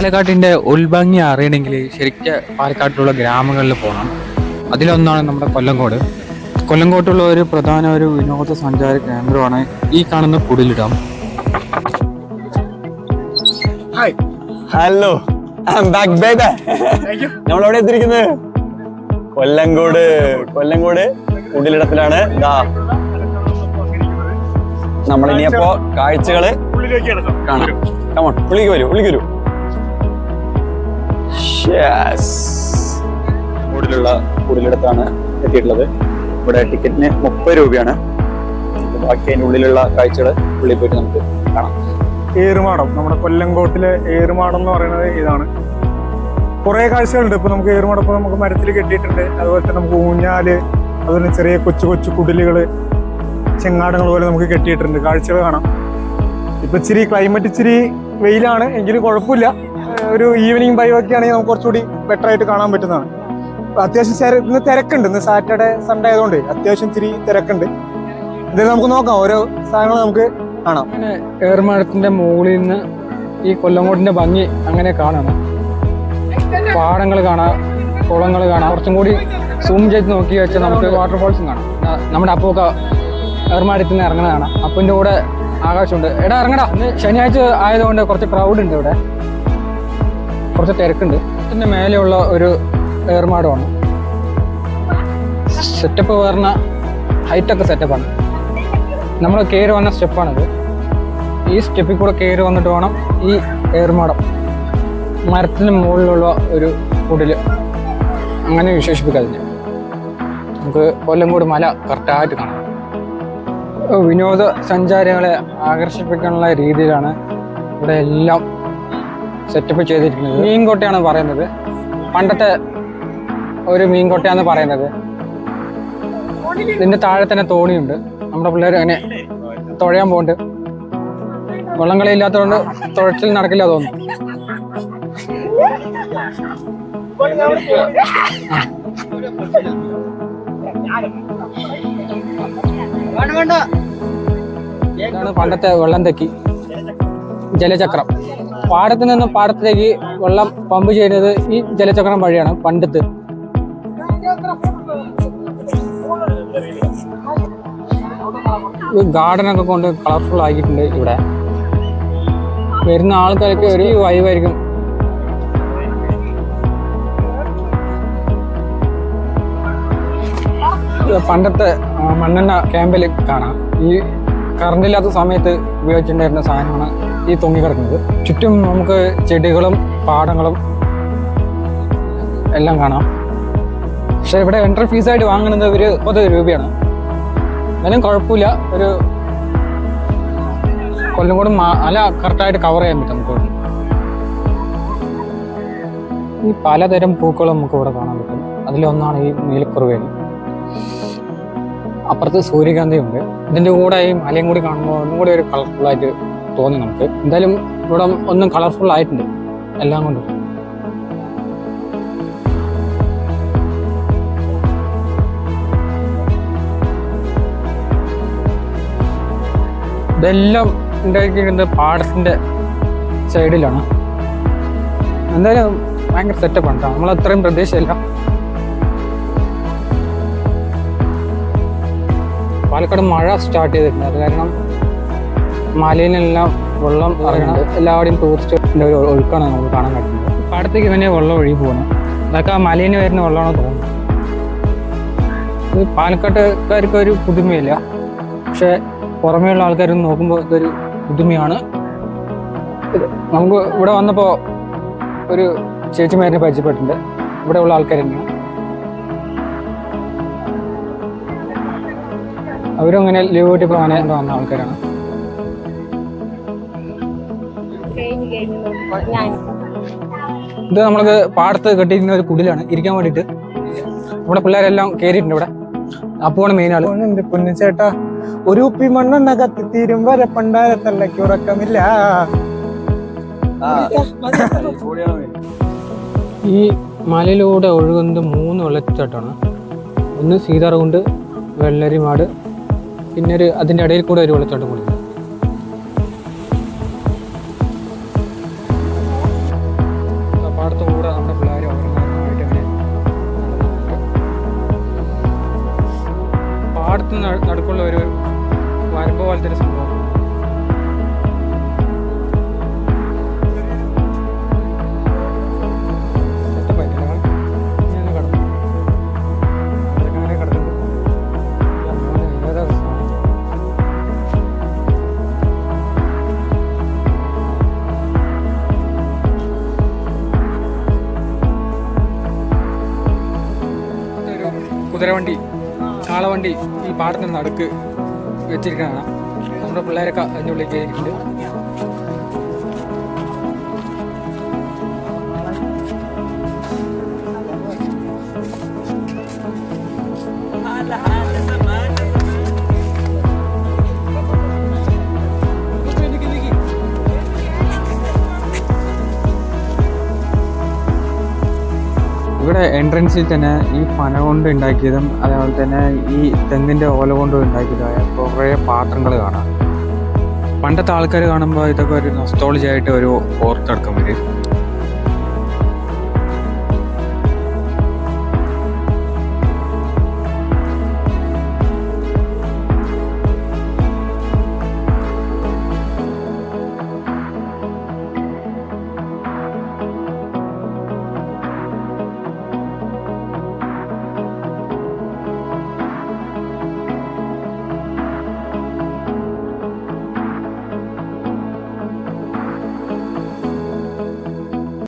പാലക്കാട്ടിൻ്റെ ഉൾഭംഗി അറിയണമെങ്കിൽ ശരിക്കും പാലക്കാട്ടിലുള്ള ഗ്രാമങ്ങളിൽ പോകണം. അതിലൊന്നാണ് നമ്മുടെ കൊല്ലങ്കോട്. കൊല്ലങ്കോട്ടുള്ള ഒരു പ്രധാന വിനോദസഞ്ചാര കേന്ദ്രമാണ് ഈ കാണുന്ന കുടിലിടം. ഹലോ, നമ്മളെവിടെ എത്തിയിരിക്കുന്നത്? കൊല്ലങ്കോട് കുടിലിടത്തിലാണ്. നമ്മളിനിയപ്പോ കാഴ്ചകള് കാണാം. കമോൺ, ഉള്ളിക്ക് വരൂ. മോഡിലുള്ള കുടിലിടത്താണ് എത്തിയിട്ടുള്ളത്. ഇവിടെ ടിക്കറ്റിന് 30 രൂപയാണ്. ബാക്കി അതിൻ്റെ ഉള്ളിലുള്ള കാഴ്ചകൾ ഉള്ളിൽ പോയിട്ട് നമുക്ക് കാണാം. ഏറുമാടം, നമ്മുടെ കൊല്ലങ്കോട്ടിലെ ഏറുമാടം എന്ന് പറയുന്നത് ഇതാണ്. കുറേ കാഴ്ചകളുണ്ട്. ഇപ്പൊ നമുക്ക് ഏറുമാടം നമുക്ക് മരത്തിൽ കെട്ടിയിട്ടുണ്ട്. അതുപോലെ തന്നെ നമുക്ക് ഊഞ്ഞാല്, അതുപോലെ ചെറിയ കൊച്ചു കുടിലുകള്, ചെങ്ങാടങ്ങൾ പോലെ നമുക്ക് കെട്ടിയിട്ടുണ്ട്. കാഴ്ചകൾ കാണാം. ഇപ്പൊ ക്ലൈമറ്റ് ഇച്ചിരി വെയിലാണ്, എങ്കിലും കുഴപ്പമില്ല. ഒരു ഈവനിങ് ബൈവ് ഒക്കെ ആണെങ്കിൽ നമുക്ക് കുറച്ചുകൂടി ബെറ്റർ ആയിട്ട് കാണാൻ പറ്റുന്നതാണ്. അത്യാവശ്യം ഇന്ന് തിരക്കുണ്ട്. ഇന്ന് സാറ്റർഡേ സൺഡേ ആയതുകൊണ്ട് അത്യാവശ്യം ഇച്ചിരി തിരക്കുണ്ട്. എന്തായാലും നമുക്ക് നോക്കാം, ഓരോ സാധനങ്ങൾ നമുക്ക് കാണാം. അങ്ങനെ ഏറുമാടത്തിന്റെ മുകളിൽ നിന്ന് ഈ കൊല്ലങ്കോടിന്റെ ഭംഗി അങ്ങനെ കാണണം. പാടങ്ങൾ കാണാം, കുളങ്ങൾ കാണാം. കുറച്ചും കൂടി സൂം ചെയ്ത് നോക്കി വെച്ചാൽ നമുക്ക് വാട്ടർഫോൾസും കാണാം. നമ്മുടെ അപ്പൊക്കെ ഏറുമാടത്തിൽ നിന്ന് ഇറങ്ങുന്ന കാണാം. അപ്പൻ്റെ കൂടെ ആകാശമുണ്ട്. എടാ ഇറങ്ങടാ. ഇന്ന് ശനിയാഴ്ച ആയതുകൊണ്ട് കുറച്ച് ക്രൗഡ് ഉണ്ട്, ഇവിടെ കുറച്ച് തിരക്കുണ്ട്. ഇതിൻ്റെ മേലെയുള്ള ഒരു ഏറുമാടമാണ്. സെറ്റപ്പ് പറഞ്ഞ ഹൈറ്റൊക്കെ സെറ്റപ്പാണ്. നമ്മൾ കയറി വന്ന സ്റ്റെപ്പാണിത്. ഈ സ്റ്റെപ്പിൽ കൂടെ കയറി വന്നിട്ട് വേണം ഈ ഏറുമാടം. മരത്തിന് മുകളിലുള്ള ഒരു കുടില്, അങ്ങനെ വിശേഷിപ്പിക്കാതില്ല. നമുക്ക് കൊല്ലങ്കോട് മല കറക്റ്റായിട്ട് കാണാം. വിനോദസഞ്ചാരികളെ ആകർഷിപ്പിക്കാനുള്ള രീതിയിലാണ് ഇവിടെ എല്ലാം സെറ്റപ്പ് ചെയ്തിരിക്കുന്നത്. മീൻകൊട്ടയാണ് പറയുന്നത്, പണ്ടത്തെ ഒരു മീൻകൊട്ടയാന്ന് പറയുന്നത്. ഇതിൻ്റെ താഴെ തന്നെ തോണിയുണ്ട്. നമ്മുടെ പിള്ളേർ അങ്ങനെ തുഴയാൻ പോകുന്നുണ്ട്. വെള്ളം കളി ഇല്ലാത്തതുകൊണ്ട് തുഴച്ചിൽ നടക്കില്ല തോന്നുന്നു. ഇതാണ് പണ്ടത്തെ വെള്ളം തെക്കി ജലചക്രം. പാടത്ത് നിന്നും പാടത്തേക്ക് വെള്ളം പമ്പ് ചെയ്യുന്നത് ഈ ജലചക്രം വഴിയാണ്. പണ്ടത്ത് ഗാർഡനൊക്കെ കൊണ്ട് കളർഫുൾ ആക്കിയിട്ടുണ്ട്. ഇവിടെ വരുന്ന ആൾക്കാർക്ക് ഒരു വൈബായിരിക്കും. പണ്ടത്തെ മണ്ണെണ്ണ ക്യാമ്പിൽ കാണാം. ഈ കറണ്ടില്ലാത്ത സമയത്ത് ഉപയോഗിച്ചിട്ടുണ്ടായിരുന്ന സാധനമാണ് ഈ തൊങ്ങി കിടക്കുന്നത്. ചുറ്റും നമുക്ക് ചെടികളും പാടങ്ങളും എല്ലാം കാണാം. പക്ഷെ ഇവിടെ എൻട്രി ഫീസായിട്ട് വാങ്ങുന്നത് ഒരു 30 രൂപയാണ്. എന്നാലും കുഴപ്പമില്ല. ഒരു കൊല്ലങ്കോട് മല കറക്റ്റായിട്ട് കവർ ചെയ്യാൻ പറ്റും നമുക്ക്. ഈ പലതരം പൂക്കളും നമുക്ക് ഇവിടെ കാണാൻ പറ്റും. അതിലൊന്നാണ് ഈ നീലക്കുറുവേലി. അപ്പുറത്ത് സൂര്യകാന്തിയുണ്ട്. ഇതിൻ്റെ കൂടെ ഈ മലയും കൂടി കാണുമ്പോൾ ഒന്നും കൂടി ഒരു കളർഫുള്ളായിട്ട് തോന്നി നമുക്ക്. എന്തായാലും ഇവിടെ ഒന്നും കളർഫുൾ ആയിട്ടുണ്ട് എല്ലാം കൊണ്ടും. ഇതെല്ലാം ഉണ്ടാക്കിയിരിക്കുന്നത് പാടത്തിൻ്റെ സൈഡിലാണ്. എന്തായാലും ഭയങ്കര സെറ്റപ്പാണ് കേട്ടോ. നമ്മളത്രയും പ്രതീക്ഷയില്ല. പാലക്കാട് മഴ സ്റ്റാർട്ട് ചെയ്തിട്ടുണ്ട്. അത് കാരണം മലയിലെല്ലാം വെള്ളം ഇറങ്ങുന്നത്. എല്ലാവരുടെയും ടൂറിസ്റ്റിൻ്റെ ഒരു ഒഴുക്കാണ് നമുക്ക് കാണാൻ പറ്റുന്നത്. പാടത്തേക്ക് തന്നെ വെള്ളം ഒഴുകി പോകുന്നത്. അതൊക്കെ ആ മലയിൽ വരുന്ന വെള്ളമാണെന്ന് തോന്നുന്നു. ഇത് പാലക്കാട്ടുകാർക്ക് ഒരു പുതുമയില്ല, പക്ഷെ പുറമേയുള്ള ആൾക്കാരൊന്നും നോക്കുമ്പോൾ ഇതൊരു പുതുമയാണ്. നമുക്ക് ഇവിടെ വന്നപ്പോൾ ഒരു ചേച്ചിമാരിനെ പരിചയപ്പെട്ടിട്ടുണ്ട്. ഇവിടെ ഉള്ള ആൾക്കാർ തന്നെയാണ്. അവരും അങ്ങനെ ലീവ് കിട്ടി പോകാനെ വന്ന ആൾക്കാരാണ്. ഇത് നമ്മൾക്ക് പാടത്ത് കെട്ടിയിരിക്കുന്ന ഒരു കുടിലാണ് ഇരിക്കാൻ വേണ്ടിയിട്ട്. നമ്മുടെ പിള്ളേരെല്ലാം കയറിയിട്ടുണ്ട്. ഇവിടെ അപ്പോഴാണ് മെയിൻ ആള്. എന്റെ പൊന്നിച്ചേട്ടാ, ഒരു ഉപ്പി മണ്ണെണ്ണ കത്തിത്തീരും വരെ പണ്ടാരത്തല്ലയ്ക്ക് ഉറക്കമില്ല. ഈ മലയിലൂടെ ഒഴുകുന്നത് 3 വെള്ളച്ചാട്ടമാണ്. ഒന്ന് സീതാർകുണ്ട്, വെള്ളരിമാട്, പിന്നെ അതിൻ്റെ ഇടയിൽ കൂടെ ഒരു വെള്ളച്ചാട്ടം കൂടി. പാടത്ത് നടുക്കുള്ള ഒരു വരമ്പ് പോലത്തെ ഒരു സംഭവം. കുതിരവണ്ടി, കാളവണ്ടി ഈ പാടത്തിന് നടുക്ക് വെച്ചിരിക്കുന്നതാണ്. നമ്മുടെ പിള്ളേരൊക്കെ അതിൻ്റെ ഉള്ളിൽ കയറിയിട്ടുണ്ട്. ഇവിടെ എൻട്രൻസിൽ തന്നെ ഈ പന കൊണ്ട് ഉണ്ടാക്കിയതും അതേപോലെ തന്നെ ഈ തെങ്ങിൻ്റെ ഓല കൊണ്ട് ഉണ്ടാക്കിയതായ കുറേ പാത്രങ്ങൾ കാണാം. പണ്ടത്തെ ആൾക്കാർ കാണുമ്പോൾ ഇതൊക്കെ ഒരു നൊസ്റ്റാൾജി ആയിട്ട് ഒരു ഓർത്തെടുക്കാൻ വരും.